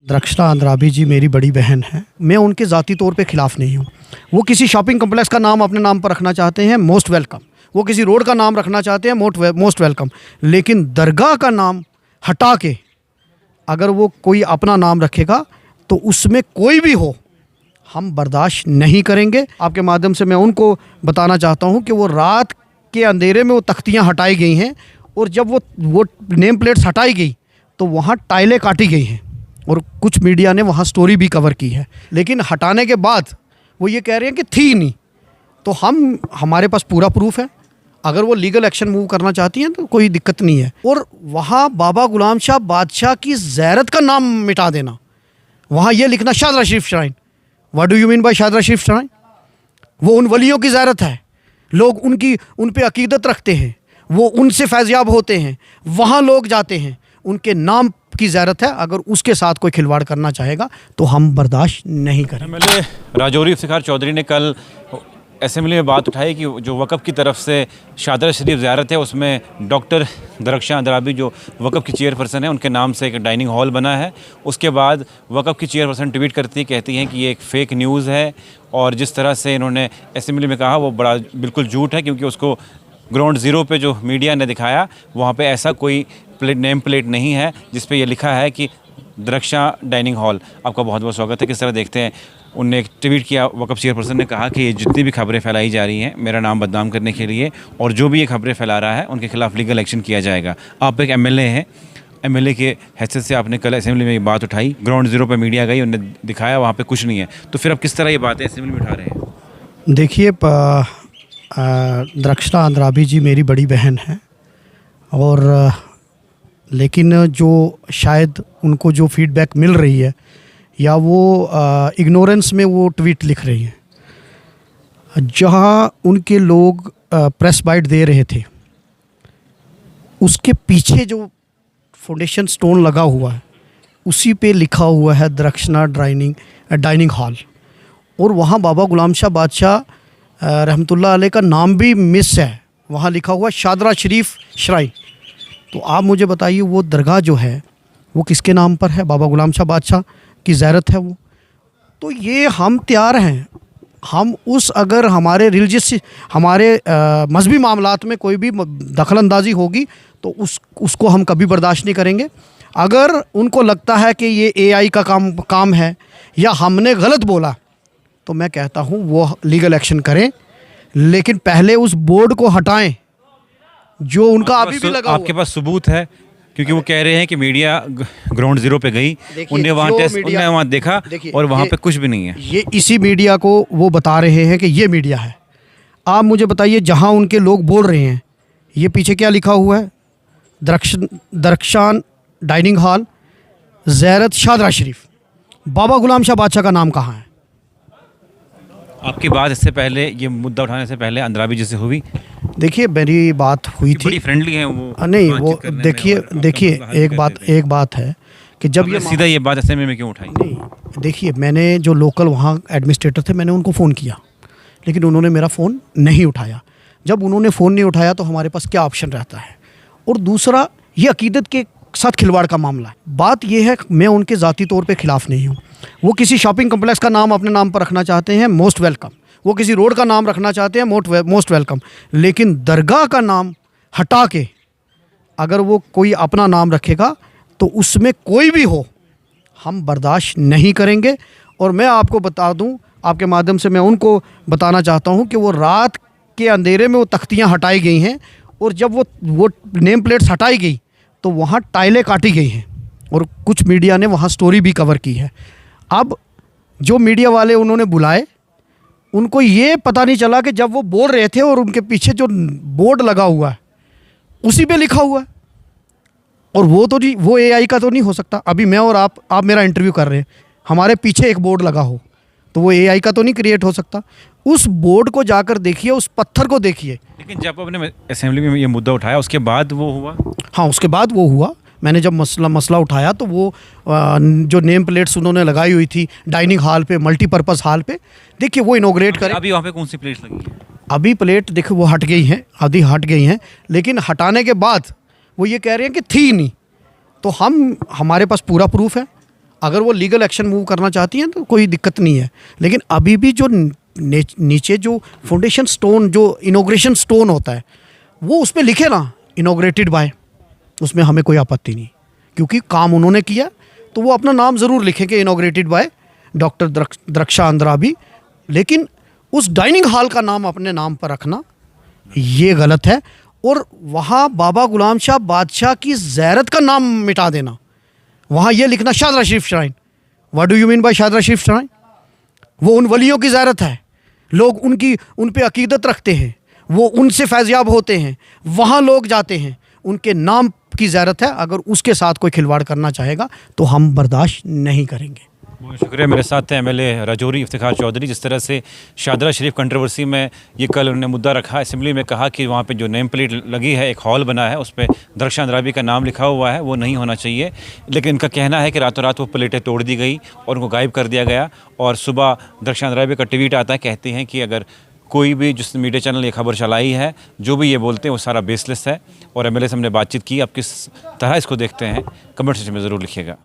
दरक्षा अंद्राबी जी मेरी बड़ी बहन है। मैं उनके ज़ाती तौर पे ख़िलाफ़ नहीं हूँ। वो किसी शॉपिंग कम्प्लेक्स का नाम अपने नाम पर रखना चाहते हैं, मोस्ट वेलकम। वो किसी रोड का नाम रखना चाहते हैं, मोस्ट वेलकम। लेकिन दरगाह का नाम हटा के अगर वो कोई अपना नाम रखेगा तो उसमें कोई भी हो, हम बर्दाश्त नहीं करेंगे। आपके माध्यम से मैं उनको बताना चाहता हूँ कि वो रात के अंधेरे में वो तख्तियाँ हटाई गई हैं, और जब वो नेम प्लेट्स हटाई गई तो वहाँ टाइलें काटी गई हैं, और कुछ मीडिया ने वहाँ स्टोरी भी कवर की है। लेकिन हटाने के बाद वो ये कह रहे हैं कि थी नहीं। तो हमारे पास पूरा प्रूफ है। अगर वो लीगल एक्शन मूव करना चाहती हैं तो कोई दिक्कत नहीं है। और वहाँ बाबा गुलाम शाह बादशाह की ज़ियारत का नाम मिटा देना, वहाँ ये लिखना Shahdra Sharif shrine. What do you mean by Shahdra Sharif shrine? वो उन वलियों की ज़ियारत है, लोग उन पे अकीदत रखते हैं, वो उनसे फैज़याब होते हैं, वहाँ लोग जाते हैं, उनके नाम की ज़ियारत है। अगर उसके साथ कोई खिलवाड़ करना चाहेगा तो हम बर्दाश्त नहीं करेंगे। एमएलए राजौरी इफ्तिखार चौधरी ने कल असेंबली में बात उठाई कि जो वक़फ़ की तरफ से शादरा शरीफ ज़ियारत है उसमें डॉक्टर दरक्षा अंद्राबी जो वक़फ़ की चेयरपर्सन है उनके नाम से एक डाइनिंग हॉल बना है। उसके बाद वक़फ़ की चेयरपर्सन ट्वीट कहती हैं कि ये एक फ़ेक न्यूज़ है, और जिस तरह से इन्होंने असेंबली में कहा वो बड़ा बिल्कुल झूठ है, क्योंकि उसको ग्राउंड ज़ीरो पे जो मीडिया ने दिखाया वहाँ पे ऐसा कोई नेम प्लेट नहीं है जिस पे ये लिखा है कि दरक्षा डाइनिंग हॉल। आपका बहुत बहुत स्वागत है। किस तरह देखते हैं? उनने एक ट्वीट किया, वक़फ़ चेयरपर्सन ने कहा कि ये जितनी भी खबरें फैलाई जा रही हैं मेरा नाम बदनाम करने के लिए, और जो भी ये खबरें फैला रहा है उनके खिलाफ़ लीगल एक्शन किया जाएगा। आप एक एमएलए हैं, एमएलए के हैसियत से आपने कल असेंबली में ये बात उठाई, ग्राउंड ज़ीरो पर मीडिया गई, उन्होंने दिखाया वहाँ पर कुछ नहीं है, तो फिर अब किस तरह ये बातें असेंबली में उठा रहे हैं? देखिए, दरक्षा अंद्राबी जी मेरी बड़ी बहन है, और लेकिन जो शायद उनको जो फीडबैक मिल रही है या वो इग्नोरेंस में वो ट्वीट लिख रही हैं। जहाँ उनके लोग प्रेस बाइट दे रहे थे उसके पीछे जो फाउंडेशन स्टोन लगा हुआ है उसी पे लिखा हुआ है दरक्षा डाइनिंग हॉल, और वहाँ बाबा गुलाम शाह बादशाह रहमतुल्लाह अलैह का नाम भी मिस है, वहाँ लिखा हुआ शादरा शरीफ श्राइन। तो आप मुझे बताइए वो दरगाह जो है वो किसके नाम पर है? बाबा गुलाम शाह बादशाह की ज़ियारत है वो। तो ये हम तैयार हैं, हम अगर हमारे रिलीजियस हमारे मजहबी मामलात में कोई भी दखल अंदाज़ी होगी तो उसको हम कभी बर्दाश्त नहीं करेंगे। अगर उनको लगता है कि ये एआई का काम है या हमने गलत बोला तो मैं कहता हूँ वो लीगल एक्शन करें, लेकिन पहले उस बोर्ड को हटाएं जो उनका अभी भी लगा। आपके पास सबूत है? क्योंकि वो कह रहे हैं कि मीडिया ग्राउंड ज़ीरो पे गई, उन्हें वहाँ देखा और वहाँ पे कुछ भी नहीं है। ये इसी मीडिया को वो बता रहे हैं कि ये मीडिया है। आप मुझे बताइए जहाँ उनके लोग बोल रहे हैं ये पीछे क्या लिखा हुआ है? दरक्षा डाइनिंग हॉल, ज़ियारत शादरा शरीफ। बाबा गुलाम शाह बादशाह का नाम कहाँ है? आपकी बात इससे पहले, ये मुद्दा उठाने से पहले अंद्राबी जी से हुई? देखिए मेरी बात हुई थी, बड़ी फ्रेंडली हैं वो। नहीं वो देखिए एक बात है कि जब ये सीधा ये बात असेंबली में क्यों उठाई? नहीं, देखिए मैंने जो लोकल वहाँ एडमिनिस्ट्रेटर थे मैंने उनको फ़ोन किया, लेकिन उन्होंने मेरा फ़ोन नहीं उठाया। जब उन्होंने फ़ोन नहीं उठाया तो हमारे पास क्या ऑप्शन रहता है? और दूसरा, ये अकीदत के साथ खिलवाड़ का मामला है। बात यह है मैं उनके ज़ाती तौर पे ख़िलाफ़ नहीं हूँ। वो किसी शॉपिंग कम्प्लेक्स का नाम अपने नाम पर रखना चाहते हैं, मोस्ट वेलकम। वो किसी रोड का नाम रखना चाहते हैं, मोस्ट वेलकम। लेकिन दरगाह का नाम हटा के अगर वो कोई अपना नाम रखेगा तो उसमें कोई भी हो, हम बर्दाश्त नहीं करेंगे। और मैं आपको बता दूं, आपके माध्यम से मैं उनको बताना चाहता हूं कि वो रात के अंधेरे में वो तख्तियां हटाई गई हैं, और जब वो नेम प्लेट्स हटाई गई तो वहाँ टाइलें काटी गई हैं, और कुछ मीडिया ने वहाँ स्टोरी भी कवर की है। अब जो मीडिया वाले उन्होंने बुलाए उनको ये पता नहीं चला कि जब वो बोल रहे थे और उनके पीछे जो बोर्ड लगा हुआ है उसी पे लिखा हुआ है, और वो तो नहीं, वो एआई का तो नहीं हो सकता। अभी मैं और आप मेरा इंटरव्यू कर रहे हैं, हमारे पीछे एक बोर्ड लगा हो तो वो एआई का तो नहीं क्रिएट हो सकता। उस बोर्ड को जाकर देखिए, उस पत्थर को देखिए। लेकिन जब आपने असेंबली में ये मुद्दा उठाया उसके बाद वो हुआ? हाँ, उसके बाद वो हुआ। मैंने जब मसला उठाया तो वो जो नेम प्लेट्स उन्होंने लगाई हुई थी डाइनिंग हॉल पे, मल्टीपर्पज़ हॉल पे, देखिए वो इनोग्रेट करें। अभी वहाँ पे कौन सी प्लेट्स लगी है? अभी प्लेट देखो वो हट गई हैं, आधी हट गई हैं, लेकिन हटाने के बाद वो ये कह रहे हैं कि थी नहीं। तो हमारे पास पूरा प्रूफ है। अगर वो लीगल एक्शन मूव करना चाहती हैं तो कोई दिक्कत नहीं है, लेकिन अभी भी जो नीचे जो फाउंडेशन स्टोन, जो इनॉग्रेशन स्टोन होता है, वो उस पर लिखे ना इनॉग्रेटेड बाय, उसमें हमें कोई आपत्ति नहीं, क्योंकि काम उन्होंने किया तो वो अपना नाम ज़रूर लिखेंगे इनॉग्रेटेड बाय डॉक्टर दरक्षा अंद्राबी, लेकिन उस डाइनिंग हॉल का नाम अपने नाम पर रखना ये गलत है। और वहाँ बाबा गुलाम शाह बादशाह की ज़ियारत का नाम मिटा देना, वहाँ ये लिखना Shahdra Sharif shrine. What do you mean by Shahdra Sharif shrine? वो उन वलियों की ज़ियारत है, लोग उन पे अकीदत रखते हैं, वो उनसे फैज़याब होते हैं, वहाँ लोग जाते हैं, उनके नाम की ज़ियारत है। अगर उसके साथ कोई खिलवाड़ करना चाहेगा तो हम बर्दाश्त नहीं करेंगे। बहुत शुक्रिया। मेरे साथ थे एमएलए राजौरी इफ्तिखार चौधरी। जिस तरह से शादरा शरीफ कंट्रोवर्सी में ये कल उन्होंने मुद्दा रखा, असेंबली में कहा कि वहाँ पे जो नेम प्लेट लगी है, एक हॉल बना है, उस पर दरक्षा अंद्राबी का नाम लिखा हुआ है, वो नहीं होना चाहिए। लेकिन इनका कहना है कि रातों रात वो प्लेटें तोड़ दी गई और उनको गायब कर दिया गया। और सुबह दरक्षा अंद्राबी का ट्वीट आता है, कहते हैं कि अगर कोई भी जिस मीडिया चैनल ये खबर चलाई है, जो भी ये बोलते हैं वो सारा बेसलेस है। और एमएलए से हमने बातचीत की। आप किस तरह इसको देखते हैं, कमेंट सेक्शन में ज़रूर लिखिएगा।